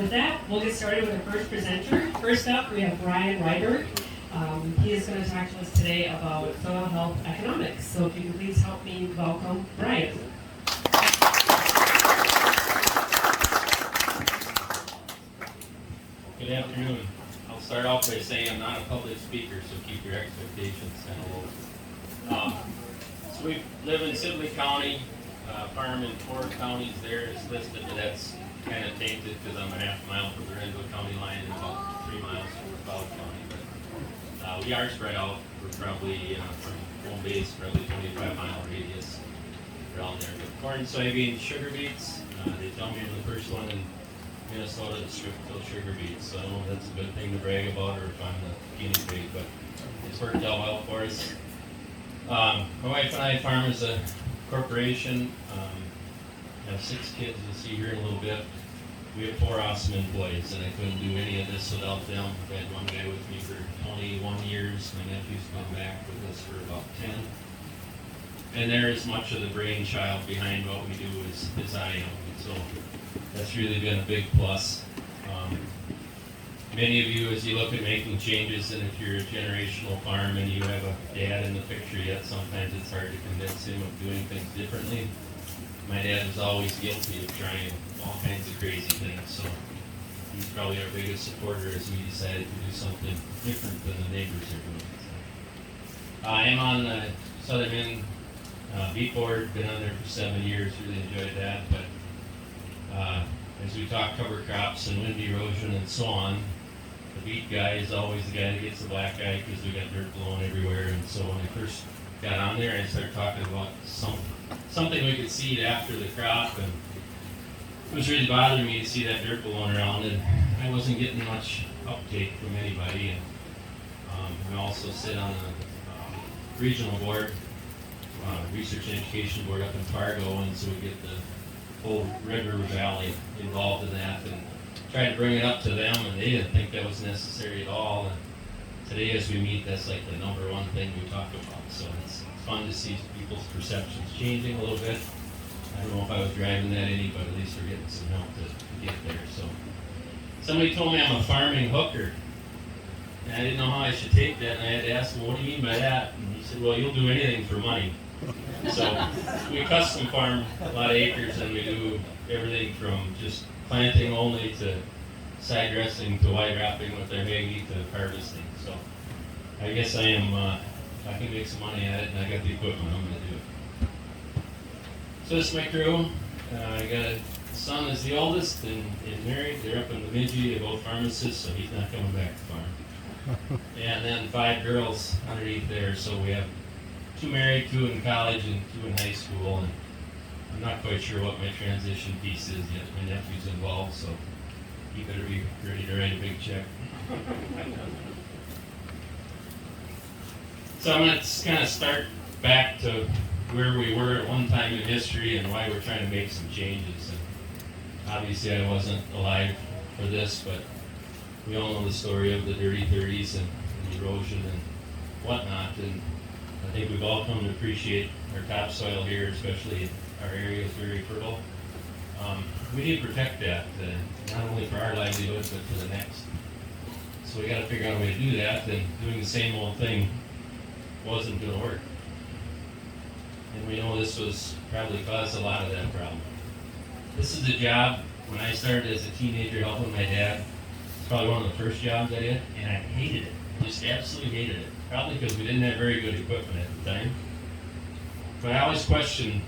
with that, we'll get started with our first presenter. First up, we have Brian Ryberg. He is going to talk to us today about soil health economics. So if you can please help me welcome Brian. Good afternoon. I'll start off by saying I'm not a public speaker, so keep your expectations kind of low. So we live in Sibley County, farm in 4 counties there is listed, but that's kind of tainted because I'm a half mile from the Renville County line and about 3 miles from South County. But we are spread out. We're probably from home base, probably 25-mile radius around there. But corn, soybeans, sugar beets. They tell me in the first one in Minnesota to still sugar beets. So I don't know if that's a good thing to brag about or if I'm the guinea pig, but it's worked out well for us. My wife and I farm as a corporation. I have 6 kids, you'll see here in a little bit. We have 4 awesome employees, and I couldn't do any of this without them. I had one guy with me for 21 years. My nephew's been back with us for about 10. And they're as much of the brainchild behind what we do as I am. So that's really been a big plus. Many of you, as you look at making changes, and if you're a generational farm and you have a dad in the picture yet, sometimes it's hard to convince him of doing things differently. My dad was always guilty of trying all kinds of crazy things, so he's probably our biggest supporter as we decided to do something different than the neighbors are doing. So, I am on the Southern Maine beet board, been on there for 7 years, really enjoyed that, but as we talk cover crops and wind erosion and so on, the beet guy is always the guy that gets the black eye because we got dirt blowing everywhere. And so when I first got on there, I started talking about something we could seed after the crop, and it was really bothering me to see that dirt blowing around, and I wasn't getting much uptake from anybody. And I also sit on the regional board, research and education board up in Fargo, and so we get the whole Red River Valley involved in that, and tried to bring it up to them, and they didn't think that was necessary at all. And today as we meet, that's like the #1 thing we talk about. So it's fun to see people's perceptions changing a little bit. I don't know if I was driving that any, but at least we're getting some help to get there. So somebody told me I'm a farming hooker, and I didn't know how I should take that, and I had to ask him, what do you mean by that? And he said, well, you'll do anything for money. So we custom farm a lot of acres, and we do everything from just planting only to side dressing to wide wrapping with their hay to harvesting. So I guess I am, I can make some money at it, and I got the equipment, I'm going to do it. So this is my crew. I got a son is the oldest and married. They're up in Bemidji. They're both pharmacists, so he's not coming back to farm. And then 5 girls underneath there, so we have 2 married, 2 in college, and 2 in high school. And I'm not quite sure what my transition piece is yet. My nephew's involved, so he better be ready to write a big check. So I'm going to kind of start back to where we were at one time in history and why we're trying to make some changes. And obviously I wasn't alive for this, but we all know the story of the dirty 30s and erosion and whatnot. And I think we've all come to appreciate our topsoil here, especially our area is very fertile. We need to protect that, not only for our livelihood, but for the next. So we got to figure out a way to do that, and doing the same old thing wasn't going to work. And we know this was probably caused a lot of that problem. This is a job, when I started as a teenager helping my dad, it's probably one of the first jobs I did, and I hated it. I just absolutely hated it. Probably because we didn't have very good equipment at the time. But I always questioned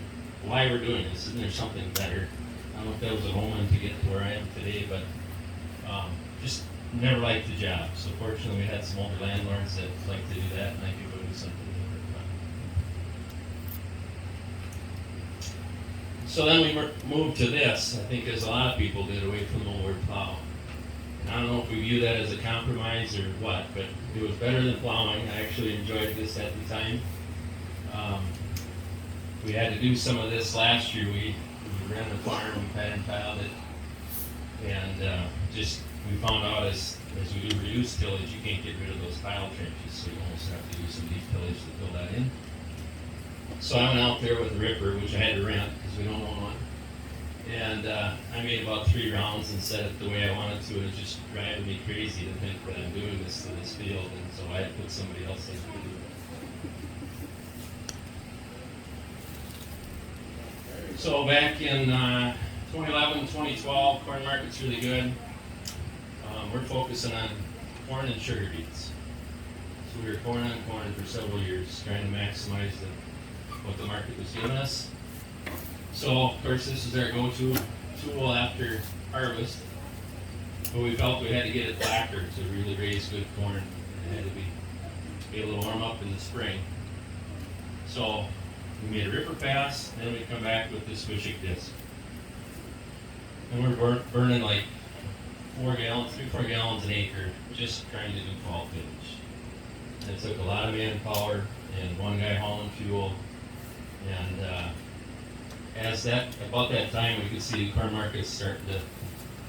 why we're doing this. Isn't there something better? I don't know if that was a moment to get to where I am today, but just never liked the job. So fortunately we had some older landlords that liked to do that, and I could go do something different. So then we moved to this, I think as a lot of people did, away from the mower plow. And I don't know if we view that as a compromise or what, but it was better than plowing. I actually enjoyed this at the time. We had to do some of this last year. We ran the farm, we pad and tiled it, and we found out as we do reduced tillage, you can't get rid of those pile trenches, so you almost have to do some deep tillage to fill that in. So I went out there with the ripper, which I had to rent because we don't own one, And I made about 3 rounds and set it the way I wanted to, and it just driving me crazy to think that I'm doing this to this field, and so I had to put somebody else in to do it. So back in 2011, 2012, corn market's really good. We're focusing on corn and sugar beets. So we were corn on corn for several years, trying to maximize what the market was giving us. So, of course, this is our go-to tool after harvest, but we felt we had to get it blacker to really raise good corn. It had to be able to warm up in the spring. So we made a ripper pass, and then we come back with this Wishick disc. And we're burning like 4 gallons, 3-4 gallons an acre, just trying to do fall finish. And it took a lot of manpower and one guy hauling fuel, and about that time we could see the corn market starting to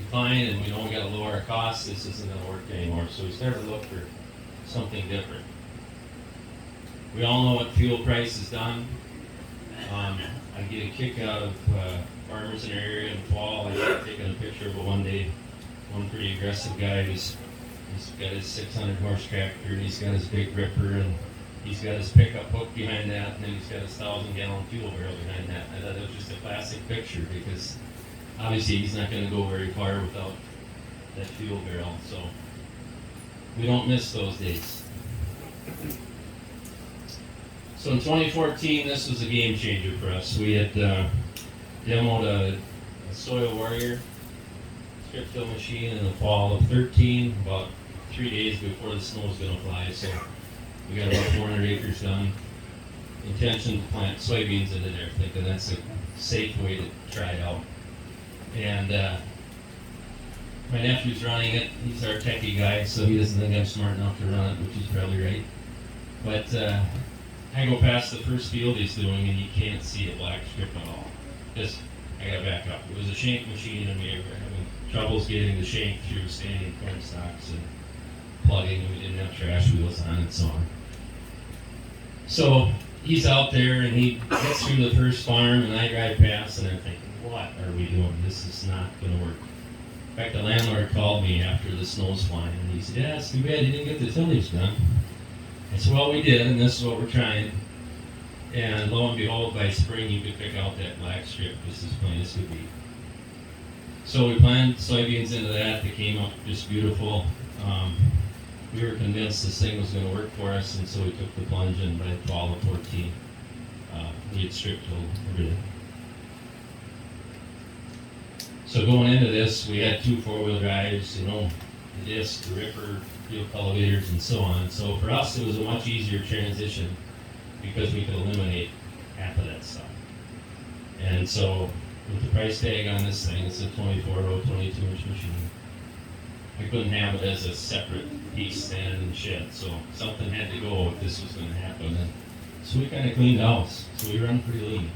decline, and we know we got to lower our costs. This isn't going to work anymore, so we started to look for something different. We all know what fuel price has done. I get a kick out of farmers in our area in the fall. I was taking a picture of one day, one pretty aggressive guy he's got his 600 horse tractor, and he's got his big ripper, and he's got his pickup hook behind that, and then he's got his 1,000-gallon fuel barrel behind that. I thought it was just a classic picture, because obviously he's not going to go very far without that fuel barrel, so we don't miss those days. So in 2014, this was a game changer for us. We had demoed a Soil Warrior strip till machine in the fall of 13, about 3 days before the snow was going to fly. So we got about 400 acres done. Intention to plant soybeans into there, thinking that's a safe way to try it out. And my nephew's running it. He's our techie guy, so he doesn't think I'm smart enough to run it, which he's probably right. But I go past the first field he's doing, and you can't see a black strip at all. I gotta back up. It was a shank machine, and we were having troubles getting the shank through standing corn stalks and plugging, and we didn't have trash wheels on and so on. So he's out there, and he gets through the first farm, and I drive past, and I'm thinking, what are we doing? This is not going to work. In fact, the landlord called me after the snow's flying, and he said, yeah, it's too bad you didn't get the tillage done. I said, well, we did, and this is what we're trying. And lo and behold, by spring, you could pick out that black strip just as plain as could be. So we planted soybeans into that. They came up just beautiful. We were convinced this thing was going to work for us, and so we took the plunge, and by the fall of 14, we had strip tilled everything. So going into this, we had 2 4-wheel drives, the disc, the ripper, field cultivators, and so on. So for us, it was a much easier transition because we could eliminate half of that stuff. And so with the price tag on this thing, it's a 24-row, 22-inch machine. I couldn't have it as a separate piece standing in the shed, so something had to go if this was going to happen. And so we kind of cleaned house, so we run pretty lean.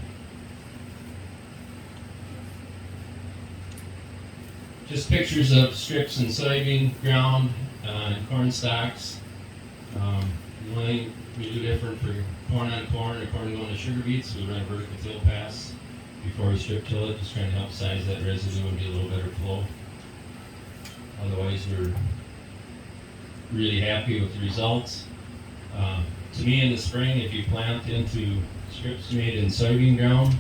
Just pictures of strips and soybean ground and corn stalks. The only thing we do different for corn on corn or corn going to sugar beets, we run a vertical till pass before we strip till it, just trying to help size that residue and get a little better flow. Otherwise, we're really happy with the results. To me, in the spring, if you plant into strips made in soybean ground,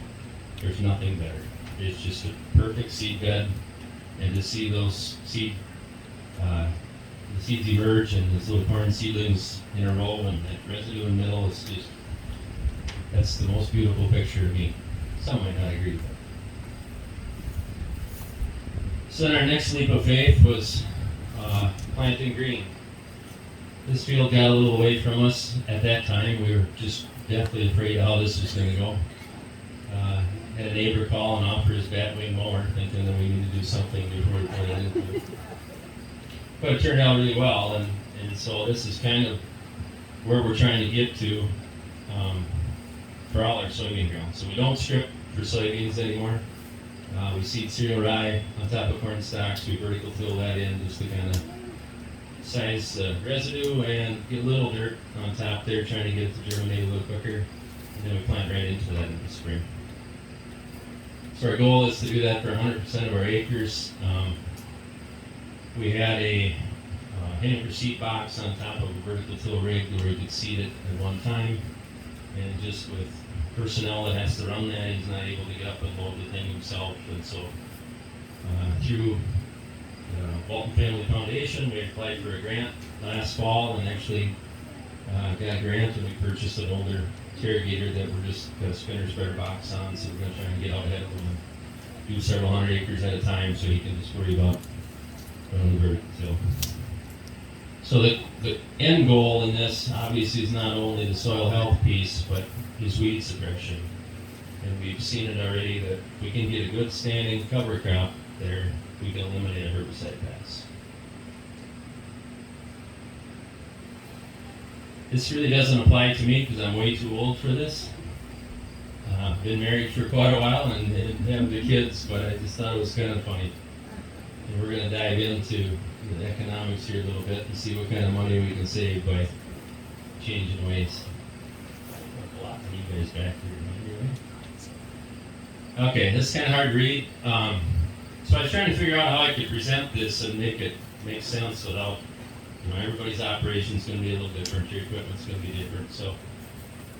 there's nothing better. It's just a perfect seed bed, and to see those the seeds emerge and those little corn seedlings in a row and that residue in the middle is just, that's the most beautiful picture to me. Some might not agree with that. So then our next leap of faith was planting green. This field got a little away from us at that time. We were just deathly afraid how this was going to go. Had a neighbor call and offer his batwing mower, thinking that we needed to do something before we put it into it. But it turned out really well, and so this is kind of where we're trying to get to for all our soybean ground. So we don't strip for soybeans anymore. We seed cereal rye on top of corn stalks. We vertical till that in just to kind of size the residue and get a little dirt on top there, trying to get it to germinate a little quicker. And then we plant right into that in the spring. So our goal is to do that for 100% of our acres. We had a anchor seat box on top of a vertical till rig where we could seat it at one time. And just with personnel that has to run that, he's not able to get up and load the thing himself. And so through the Walton Family Foundation, we applied for a grant last fall and actually got a grant, and we purchased an older irrigator that we're just got a spinner spreader box on, so we're going to try and get out ahead of him and do several hundred acres at a time so he can just worry about running the vertical till. So the end goal in this obviously is not only the soil health piece, but is weed suppression. And we've seen it already that if we can get a good standing cover crop there, we can eliminate a herbicide pass. This really doesn't apply to me because I'm way too old for this. Been married for quite a while and have the kids, but I just thought it was kind of funny. And we're going to dive into the economics here a little bit and see what kind of money we can save by changing ways. A lot of you guys back here. Okay, this is kind of hard to read. So I was trying to figure out how I could present this and make it make sense without, everybody's operation is going to be a little different, your equipment's going to be different. So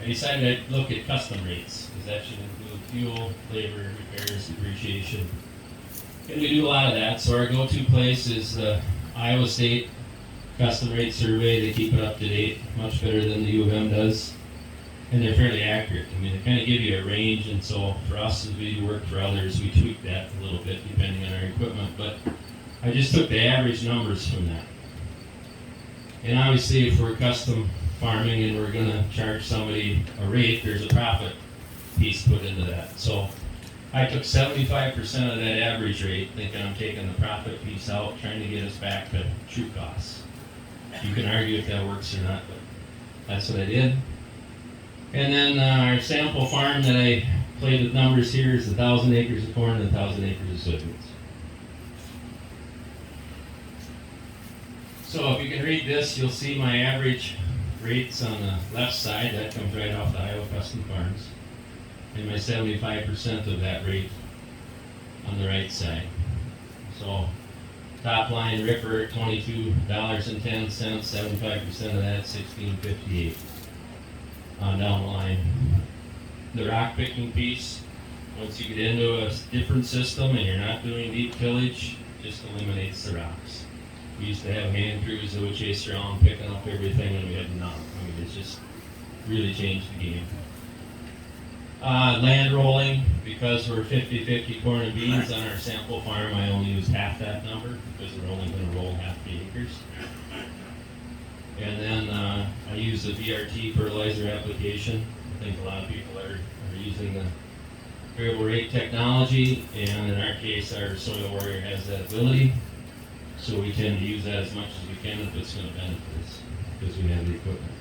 I decided I'd look at custom rates, because that should include fuel, labor, repairs, depreciation. And we do a lot of that. So our go-to place is the Iowa State Custom Rate Survey. They keep it up to date, much better than the U of M does. And they're fairly accurate. I mean, they kind of give you a range, and so for us, as we work for others, we tweak that a little bit depending on our equipment. But I just took the average numbers from that. And obviously, if we're custom farming and we're going to charge somebody a rate, there's a profit piece put into that. So I took 75% of that average rate, thinking I'm taking the profit piece out, trying to get us back to true costs. You can argue if that works or not, but that's what I did. And then our sample farm that I played with numbers here is 1,000 acres of corn and 1,000 acres of soybeans. So if you can read this, you'll see my average rates on the left side. That comes right off the Iowa Custom Farms. And my 75% of that rate on the right side. So top line Ripper, $22.10, 75% of that, $16.58. On down the line. The rock picking piece, once you get into a different system and you're not doing deep tillage, just eliminates the rocks. We used to have hand crews that would chase around picking up everything, and we had none. I mean, it's just really changed the game. Land rolling, because we're 50-50 corn and beans on our sample farm, I only use half that number because we're only going to roll half the acres. And then I use the VRT fertilizer application. I think a lot of people are using the variable rate technology, and in our case, our Soil Warrior has that ability. So we tend to use that as much as we can if it's going to benefit us, because we have the equipment.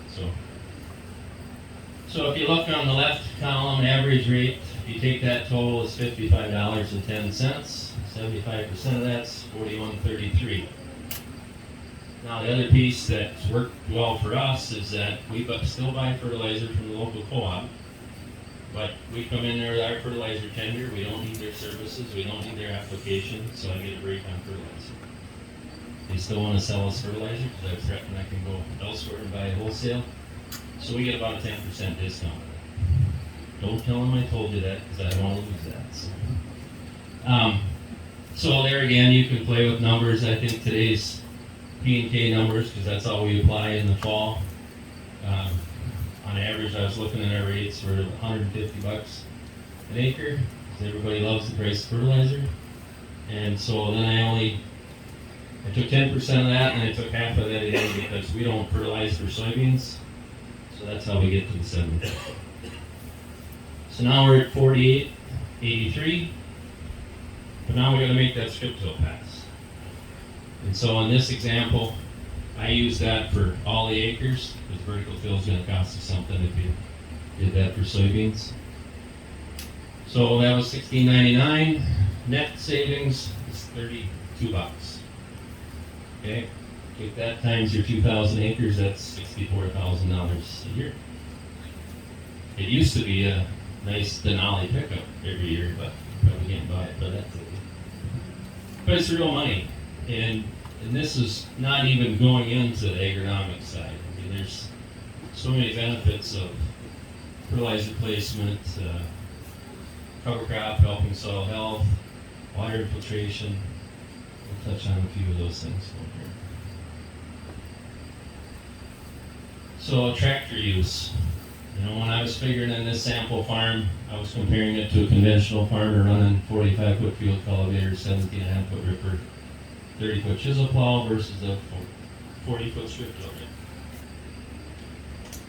So if you look on the left column, average rate, if you take that total, it's $55.10. 75% of that's $41.33. Now the other piece that's worked well for us is that we still buy fertilizer from the local co-op, but we come in there with our fertilizer tender. We don't need their services, we don't need their application, so I get a break on fertilizer. They still want to sell us fertilizer because I threaten I can go elsewhere and buy wholesale, so we get about a 10% discount. Don't tell them I told you that because I don't want to lose that. So there again, you can play with numbers. I think today's P&K numbers, because that's all we apply in the fall. On average, I was looking at our rates for $150 an acre, because everybody loves the price of fertilizer. And so then I took 10% of that, and I took half of that in because we don't fertilize for soybeans. So that's how we get to the 70. So now we're at 48.83, but now we got to make that strip till pass. And so in this example, I use that for all the acres, because vertical till is going to cost you something if you did that for soybeans. So that was $16.99. Net savings is $32. Okay, take that times your 2,000 acres, that's $64,000 a year. It used to be a nice Denali pickup every year, but probably can't buy it, but it's real money. And this is not even going into the agronomic side. I mean, there's so many benefits of fertilizer placement, cover crop, helping soil health, water infiltration. We'll touch on a few of those things over here. So tractor use. You know, when I was figuring in this sample farm, I was comparing it to a conventional farmer running 45-foot field cultivator, 17.5-foot ripper, 30-foot chisel plow versus a 40-foot strip tiller.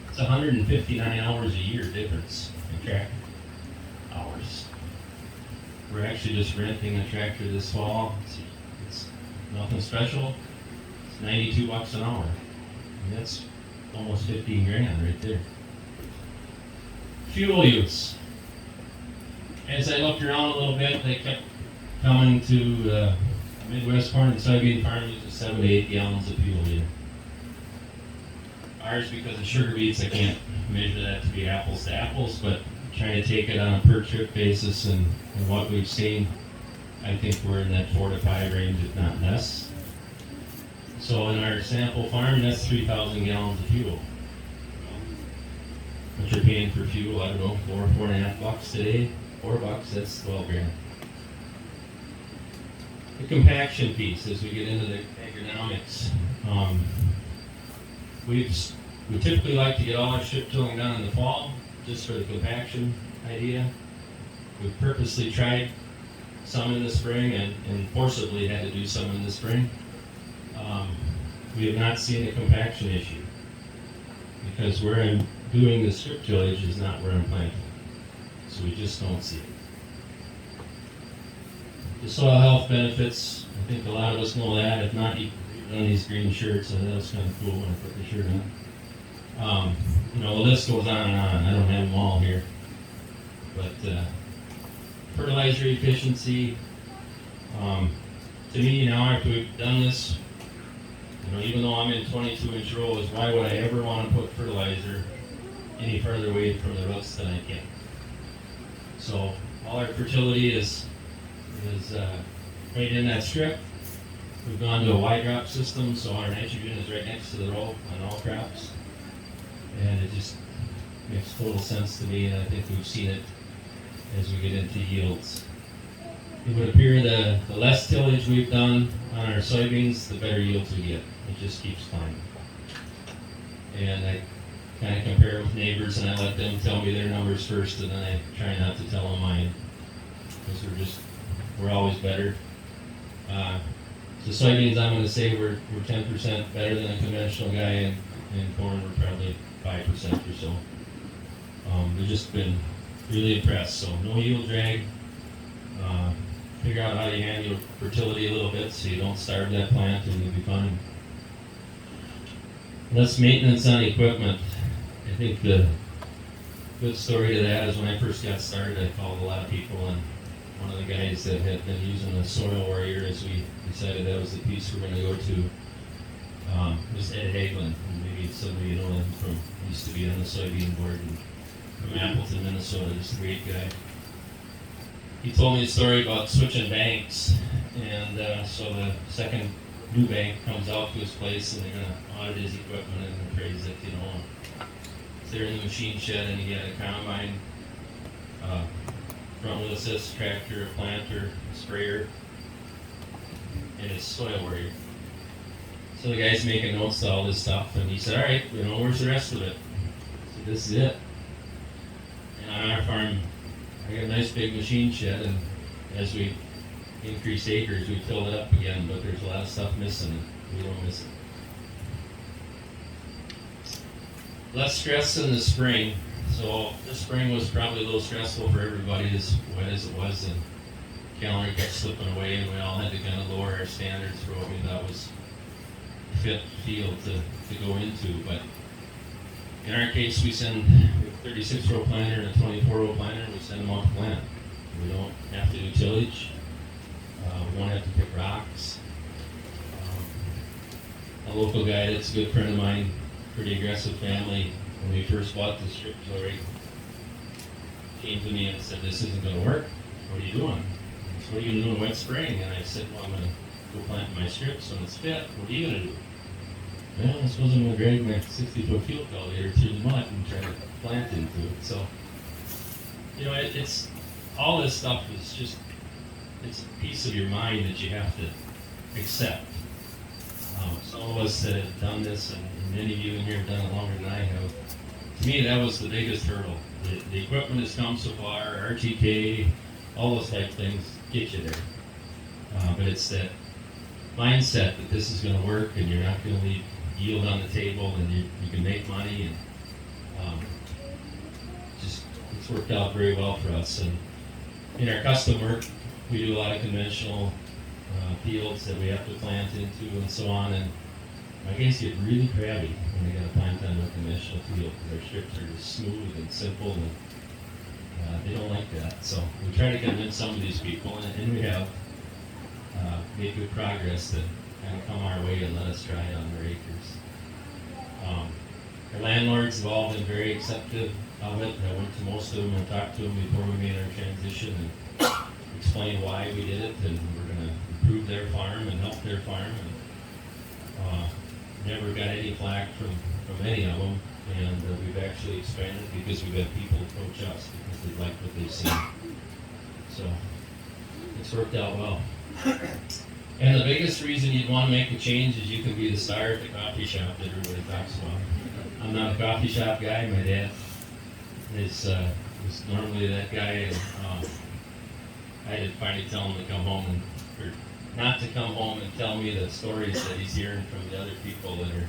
It's 159 hours a year difference in tractor hours. We're actually just renting a tractor this fall. It's nothing special. It's $92 an hour. And that's almost 15 grand right there. Fuel use. As I looked around a little bit, they kept coming to Midwest corn and soybean farm uses 7 to 8 gallons of fuel a year. Ours, because of sugar beets, I can't measure that to be apples to apples, but trying to take it on a per trip basis and what we've seen, I think we're in that 4 to 5 range, if not less. So in our sample farm, that's 3,000 gallons of fuel. What you're paying for fuel, I don't know, $4.5 today, $4, that's 12 grand. The compaction piece, as we get into the agronomics, we typically like to get all our strip tilling done in the fall, just for the compaction idea. We've purposely tried some in the spring and forcibly had to do some in the spring. We have not seen a compaction issue because where I'm doing the strip tillage is not where I'm planting. So we just don't see it. The soil health benefits, I think a lot of us know that. If not, you run these green shirts, and that was kind of cool when I put the shirt on. You know, the list goes on and on. I don't have them all here. But fertilizer efficiency, to me now after we've done this, you know, even though I'm in 22-inch rows, why would I ever want to put fertilizer any further away from the roots than I can? So all our fertility is right in that strip. We've gone to a wide drop system, so our nitrogen is right next to the row on all crops. And it just makes total sense to me, and I think we've seen it as we get into yields. It would appear the less tillage we've done on our soybeans, the better yields we get. It just keeps climbing. And I kind of compare with neighbors, and I let them tell me their numbers first, and then I try not to tell them mine, because we're always better. So soybeans, I'm going to say we're 10% better than a conventional guy, and corn we're probably 5% or so. We've just been really impressed. So no yield drag. Figure out how to handle your fertility a little bit so you don't starve that plant and you'll be fine. Less maintenance on equipment. I think the good story to that is when I first got started, I called a lot of people, and one of the guys that had been using the Soil Warrior, as we decided that was the piece we're going to go to, was Ed Hagelin. Maybe some of you know him from, used to be on the soybean board from Appleton, Minnesota. Just a great guy. He told me a story about switching banks, and so the second new bank comes out to his place, and they're going to audit his equipment and appraise it, you know. So they're in the machine shed, and he had a combine, front wheel assist tractor, a planter, a sprayer, and his Soil Warrior. So the guy's making notes to all this stuff, and he said, all right, you know, where's the rest of it? So this is it. And on our farm, I got a nice big machine shed, and as we increase acres, we fill it up again, but there's a lot of stuff missing, and we don't miss it. Less stress in the spring. So this spring was probably a little stressful for everybody, as wet as it was, and calendar kept slipping away, and we all had to kind of lower our standards for what we thought was fit field to go into. But in our case, we send a 36-row planter and a 24-row planter, we send them out to plant. We don't have to do tillage. We don't have to pick rocks. A local guy that's a good friend of mine, pretty aggressive family, when we first bought the strip tiller, came to me and said, this isn't going to work. What are you doing? So what are you gonna do in wet spring? And I said, well, I'm gonna go plant my strips when it's fit. What are you gonna do? Well, I suppose I'm gonna drag my 60-foot field cultivator through the mud and try to plant into it. So, you know, it's all this stuff is just, it's a piece of your mind that you have to accept. Some of us that have done this, and many of you in here have done it longer than I have. To me, that was the biggest hurdle. The equipment has come so far, RTK, all those type of things get you there. But it's that mindset that this is going to work and you're not going to leave yield on the table and you can make money, and just it's worked out very well for us. And in our custom work, we do a lot of conventional fields that we have to plant into and so on, and my guys get really crabby when they got to plant on a conventional field because our strips are just smooth and simple, and they don't like that. So we try to convince some of these people, and we have made good progress that kind of come our way and let us try it on their acres. Our landlords have all been very accepting of it. I went to most of them and talked to them before we made our transition and explained why we did it, and we're going to improve their farm and help their farm. And never got any flack from any of them, and we've actually expanded because we've had people approach us because they like what they've seen. So it's worked out well. And the biggest reason you'd want to make a change is you can be the star at the coffee shop that everybody talks about. I'm not a coffee shop guy. My dad is normally that guy, and I had to finally tell him to come home or not to come home and tell me the stories that he's hearing from the other people that are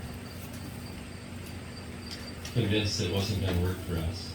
convinced it wasn't going to work for us.